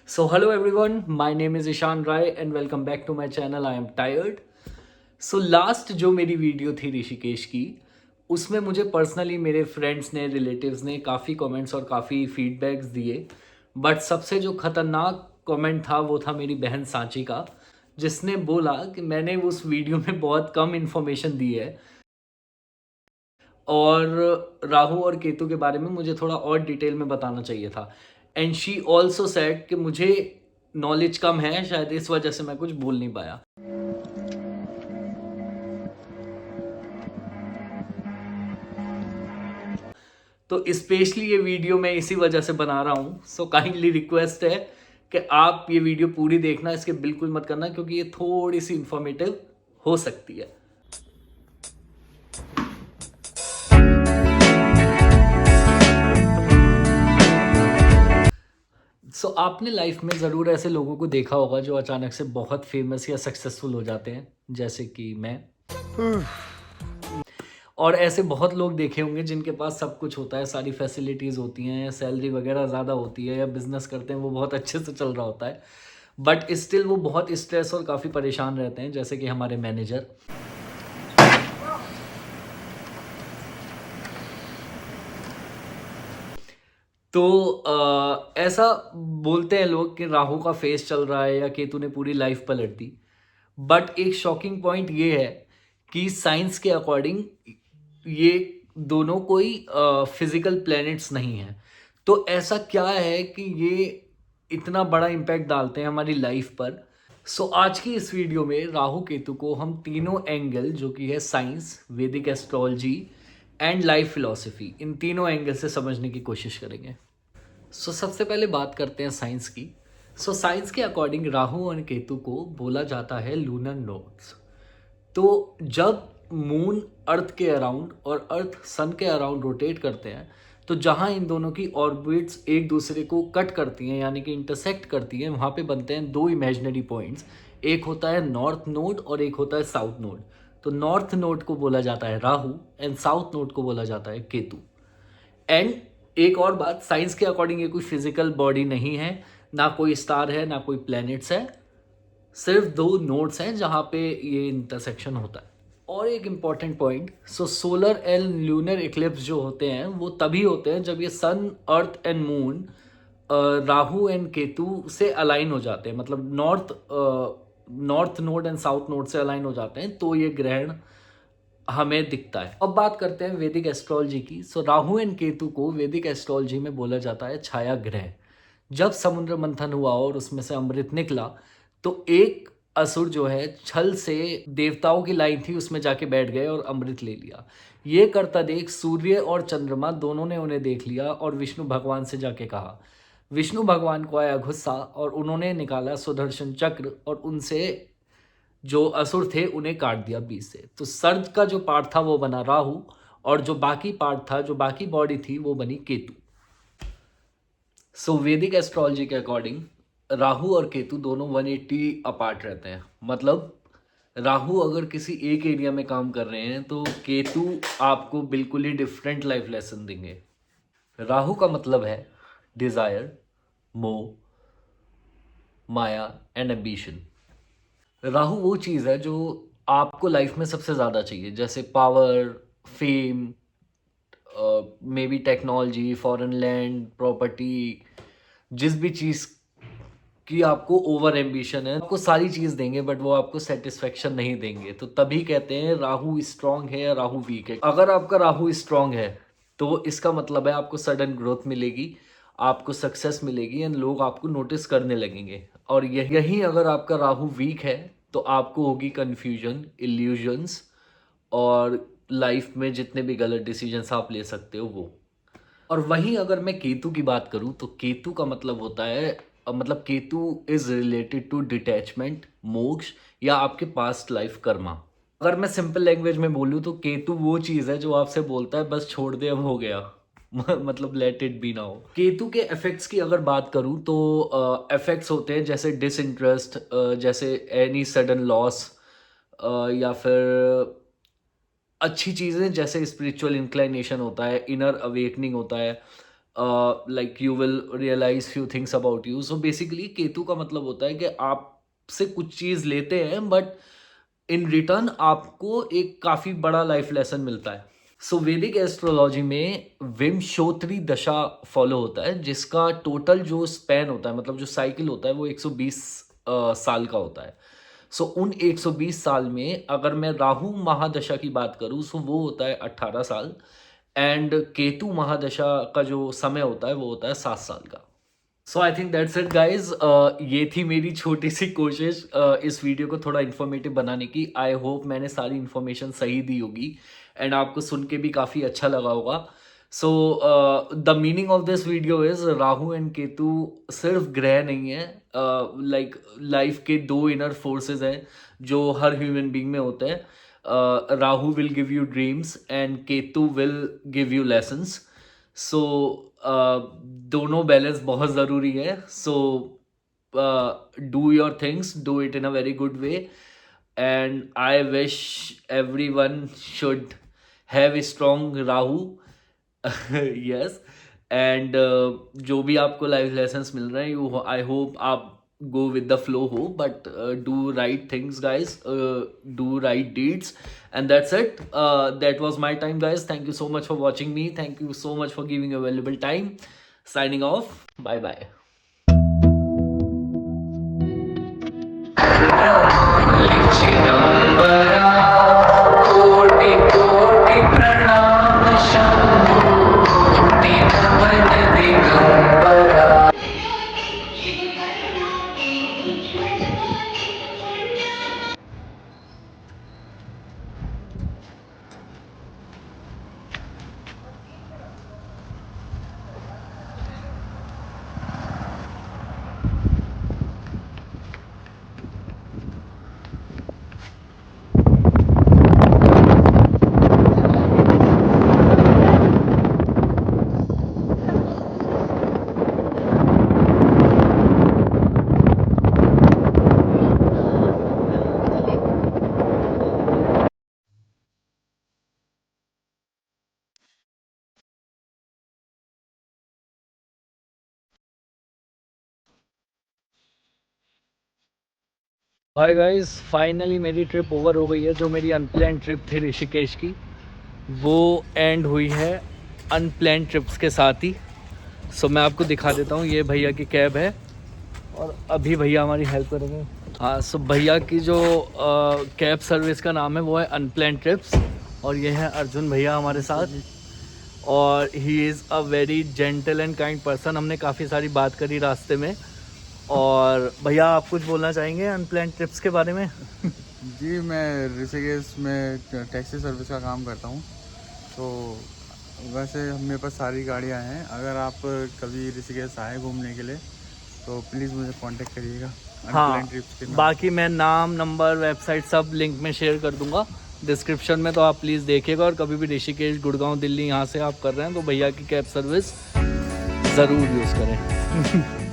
So hello everyone, my name is Ishan Rai and welcome back to my channel. I am tired. So last जो मेरी video थी ऋषिकेश की, उसमें मुझे personally मेरे फ्रेंड्स ने, रिलेटिव्स ने काफ़ी कमेंट्स और काफ़ी फीडबैक्स दिए. बट सबसे जो खतरनाक कमेंट था वो था मेरी बहन सांची का, जिसने बोला कि मैंने उस वीडियो में बहुत कम इन्फॉर्मेशन दी है और राहु और केतु के बारे में मुझे थोड़ा और डिटेल में बताना चाहिए था. एंड शी ऑल्सो सेड कि मुझे नॉलेज कम है, शायद इस वजह से मैं कुछ बोल नहीं पाया. तो स्पेशली ये वीडियो मैं इसी वजह से बना रहा हूँ. सो काइंडली रिक्वेस्ट है कि आप ये वीडियो पूरी देखना, इसके बिल्कुल मत करना क्योंकि ये थोड़ी सी इंफॉर्मेटिव हो सकती है. सो आपने लाइफ में ज़रूर ऐसे लोगों को देखा होगा जो अचानक से बहुत फेमस या सक्सेसफुल हो जाते हैं, जैसे कि मैं. और ऐसे बहुत लोग देखे होंगे जिनके पास सब कुछ होता है, सारी फैसिलिटीज़ होती हैं, सैलरी वगैरह ज़्यादा होती है, या बिजनेस करते हैं वो बहुत अच्छे से चल रहा होता है, बट स्टिल वो बहुत स्ट्रेस और काफ़ी परेशान रहते हैं, जैसे कि हमारे मैनेजर. तो ऐसा बोलते हैं लोग कि राहु का फेस चल रहा है या केतु ने पूरी लाइफ पलट दी. बट एक शॉकिंग पॉइंट ये है कि साइंस के अकॉर्डिंग ये दोनों कोई फिजिकल प्लैनेट्स नहीं हैं. तो ऐसा क्या है कि ये इतना बड़ा इम्पैक्ट डालते हैं हमारी लाइफ पर. सो आज की इस वीडियो में राहु केतु को हम तीनों एंगल, जो कि है साइंस, वैदिक एस्ट्रोलॉजी एंड लाइफ फिलॉसफी, इन तीनों एंगल से समझने की कोशिश करेंगे. सबसे पहले बात करते हैं साइंस की. साइंस के अकॉर्डिंग राहु और केतु को बोला जाता है लूनर नोड्स. तो जब मून अर्थ के अराउंड और अर्थ सन के अराउंड रोटेट करते हैं, तो जहां इन दोनों की ऑर्बिट्स एक दूसरे को कट करती हैं, यानी कि इंटरसेक्ट करती हैं, वहां पे बनते हैं दो इमेजिनरी पॉइंट्स. एक होता है नॉर्थ नोड और एक होता है साउथ नोड. तो नॉर्थ नोड को बोला जाता है राहु एंड साउथ नोड को बोला जाता है केतु. एंड एक और बात, साइंस के अकॉर्डिंग ये कोई फिजिकल बॉडी नहीं है, ना कोई स्टार है, ना कोई प्लैनेट्स है, सिर्फ दो नोड्स हैं जहाँ पे ये इंटरसेक्शन होता है. और एक important point, solar and lunar eclipse जो होते हैं वो तभी होते हैं जब ये sun, earth and moon Rahu and Ketu से अलाइन हो जाते हैं, मतलब north node and south node से अलाइन हो जाते हैं, तो ये ग्रहण हमें दिखता है. अब बात करते हैं वैदिक एस्ट्रोलॉजी की. राहु एंड केतु को वैदिक एस्ट्रोलॉजी में बोला जाता है छाया ग्रह. जब समुद्र मंथन हुआ और उसमें से अमृत निकला, तो एक असुर जो है छल से देवताओं की लाइन थी उसमें जाके बैठ गए और अमृत ले लिया. ये करता देख सूर्य और चंद्रमा दोनों ने उन्हें देख लिया और विष्णु भगवान से जाके कहा. विष्णु भगवान को आया गुस्सा और उन्होंने निकाला सुदर्शन चक्र और उनसे जो असुर थे उन्हें काट दिया बीच से. तो सर्द का जो पार्ट था वो बना राहु और जो बाकी पार्ट था, जो बाकी बॉडी थी, वो बनी केतु. वैदिक एस्ट्रोलॉजी के अकॉर्डिंग राहु और केतु दोनों 180 अपार्ट रहते हैं. मतलब राहु अगर किसी एक एरिया में काम कर रहे हैं तो केतु आपको बिल्कुल ही डिफरेंट लाइफ लेसन देंगे. राहु का मतलब है डिजायर, मोह, माया एंड एम्बिशन. राहु वो चीज़ है जो आपको लाइफ में सबसे ज़्यादा चाहिए, जैसे power, fame, may be technology, foreign land, property. जिस भी चीज़ की आपको ओवर एम्बिशन है, आपको सारी चीज़ देंगे बट वो आपको सेटिस्फेक्शन नहीं देंगे. तो तभी कहते हैं राहु स्ट्रांग है या राहु वीक है. अगर आपका राहु स्ट्रांग है तो इसका मतलब है आपको सडन ग्रोथ मिलेगी, आपको सक्सेस मिलेगी एंड लोग आपको नोटिस करने लगेंगे. और यही अगर आपका राहु वीक है तो आपको होगी कन्फ्यूजन, इल्यूजन्स, और लाइफ में जितने भी गलत डिसीजंस आप ले सकते हो वो. और वहीं अगर मैं केतु की बात करूं तो केतु का मतलब होता है, मतलब Ketu is related to detachment, moksha या आपके पास्ट लाइफ कर्मा. अगर मैं सिंपल लैंग्वेज में बोलूं तो केतु वो चीज़ है जो आपसे बोलता है बस छोड़ दे, अब हो गया. मतलब let it be now. Ketu के इफेक्ट्स की अगर बात करूं तो इफेक्ट्स होते हैं जैसे डिसइंटरेस्ट, जैसे एनी सडन लॉस, या फिर अच्छी चीज़ें जैसे स्पिरिचुअल इंक्लाइनेशन होता है, इनर अवेकनिंग होता है, like you will realise few things about you. So basically Ketu का मतलब होता है कि आपसे कुछ चीज़ लेते हैं बट इन रिटर्न आपको एक काफ़ी बड़ा लाइफ लेसन मिलता है. सो वैदिक एस्ट्रोलॉजी में विमशोत्री दशा फॉलो होता है, जिसका टोटल जो स्पैन होता है, मतलब जो साइकिल होता है, वो 120 साल का होता है. सो उन 120 साल में अगर मैं राहु महादशा की बात करूँ, सो वो होता है 18 साल. एंड केतु महादशा का जो समय होता है वो होता है 7 साल का. So I think that's it guys. ये थी मेरी छोटी सी कोशिश इस वीडियो को थोड़ा इन्फॉर्मेटिव बनाने की. आई होप मैंने सारी इन्फॉर्मेशन सही दी होगी एंड आपको सुन के भी काफ़ी अच्छा लगा होगा. So the meaning of this video is Rahu and Ketu सिर्फ ग्रह नहीं है, लाइक लाइफ के दो इनर फोर्सेस हैं जो हर ह्यूमन बीइंग में होते हैं. Rahu will give you dreams and Ketu will give you lessons. सो दोनों बैलेंस बहुत ज़रूरी है. So do your things, do it in a very good way, and I wish every one should have a strong Rahu. Yes. And जो भी आपको life lessons मिल रहे हैं, यू आई होप आप go with the flow ho, but do right things guys, do right deeds, and that's it. That was my time guys. Thank you so much for watching me. Thank you so much for giving a valuable time. Signing off. Bye bye. Hi guys, finally मेरी trip over हो गई है. जो मेरी unplanned trip थी ऋषिकेश की, वो and हुई है अनप्लान ट्रिप्स के साथ ही. सो मैं आपको दिखा देता हूँ. ये भैया की कैब है और अभी भैया हमारी हेल्प करेंगे. हाँ, सो भैया की जो कैब सर्विस का नाम है वो है अनप्लान ट्रिप्स, और ये है अर्जुन भैया हमारे साथ. और he is a very gentle and kind person. हमने काफ़ी सारी बात करी रास्ते में. और भैया आप कुछ बोलना चाहेंगे अनप्लान ट्रिप्स के बारे में? जी, मैं ऋषिकेश में टैक्सी सर्विस का काम करता हूँ. तो वैसे मेरे पास सारी गाड़ियाँ हैं. अगर आप कभी ऋषिकेश आए घूमने के लिए तो प्लीज़ मुझे कांटेक्ट करिएगा. हाँ, ट्रिप्स के बाकी मैं नाम, नंबर, वेबसाइट सब लिंक में शेयर कर दूंगा डिस्क्रिप्शन में. तो आप प्लीज़ देखिएगा. और कभी भी ऋषिकेश, गुड़गांव, दिल्ली यहाँ से आप कर रहे हैं तो भैया की कैब सर्विस ज़रूर यूज़ करें.